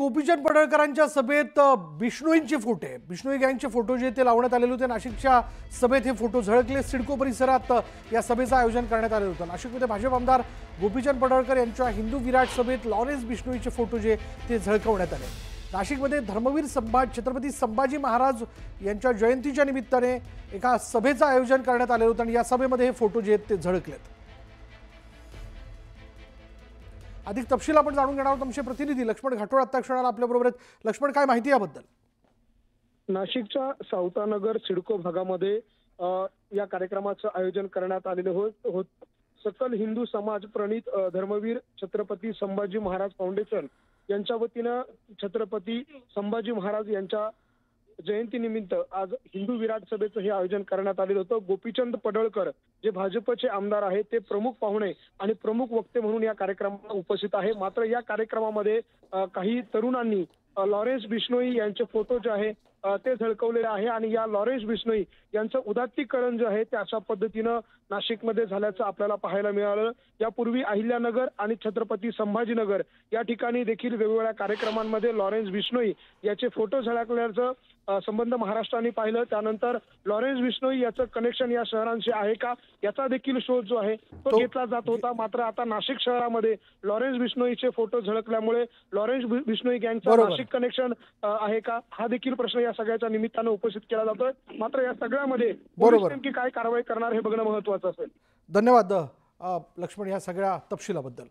गोपीचंद पडळकरांच्या सभेत बिष्णोईंचे फोटो आहे, बिष्णोई गँगचे फोटो जे ते लावण्यात आलेले होते। नाशिकच्या सभेत हे फोटो झळकले। सिडको परिसरात या सभेचं आयोजन करण्यात आलेलं होतं। नाशिकमध्ये भाजप आमदार गोपीचंद पडळकर यांच्या हिंदू विराट सभेत लॉरेन्स बिष्णोईचे फोटो जे ते झळकवण्यात आले। नाशिकमध्ये धर्मवीर छत्रपती संभाजी महाराज यांच्या जयंतीच्या निमित्ताने एका सभेचं आयोजन करण्यात आलेलं होतं आणि या सभेमध्ये हे फोटो जे ते झळकलेत। अधिक तपशील आपण जाणून घेणार आहोत। आमचे प्रतिनिधी लक्ष्मण घाटोळ आता क्षणाला आपल्या बरोबर आहेत। लक्ष्मण, काय माहिती याबद्दल? नाशिकच्या सावतानगर सिडको भागामध्ये या कार्यक्रमाचं आयोजन करण्यात आलेलं होत। सकल हिंदू समाज प्रणित धर्मवीर छत्रपती संभाजी महाराज फाउंडेशन यांच्या वतीनं छत्रपती संभाजी महाराज यांच्या जयंतीनिमित्त आज हिंदू विराट सभेचं हे आयोजन करण्यात आलेलं होतं। गोपीचंद पडळकर जे भाजपचे आमदार आहेत ते प्रमुख पाहुणे आणि प्रमुख वक्ते म्हणून या कार्यक्रमाला उपस्थित आहे। मात्र या कार्यक्रमामध्ये काही तरुणांनी लॉरेन्स बिष्णोई यांचे फोटो जे आहे ते झळकवलेले आहे आणि या लॉरेन्स बिष्णोई यांचं उदात्तीकरण जे आहे ते अशा पद्धतीनं नाशिकमध्ये झाल्याचं आपल्याला पाहायला मिळालं। यापूर्वी अहिल्यानगर आणि छत्रपती संभाजीनगर या ठिकाणी देखील वेगवेगळ्या कार्यक्रमांमध्ये लॉरेन्स बिष्णोई याचे फोटो झळकल्याचं संबंध महाराष्ट्राने पाहिलं। त्यानंतर लॉरेन्स बिष्णोई याचं कनेक्शन या शहरांशी आहे का याचा देखील शोध जो आहे तो घेतला जात होता। मात्र आता नाशिक शहरामध्ये लॉरेन्स बिष्णोईचे फोटो झळकल्यामुळे लॉरेन्स बिष्णोई गँगचा नाशिक कनेक्शन आहे का हा देखील प्रश्न या सगळ्याच्या निमित्तानं उपस्थित केला जातोय। मात्र या सगळ्यामध्ये पोलीस नेमकी काय कारवाई करणार हे बघणं महत्त्वाचं असेल। धन्यवाद लक्ष्मण या सगळ्या तपशिलाबद्दल।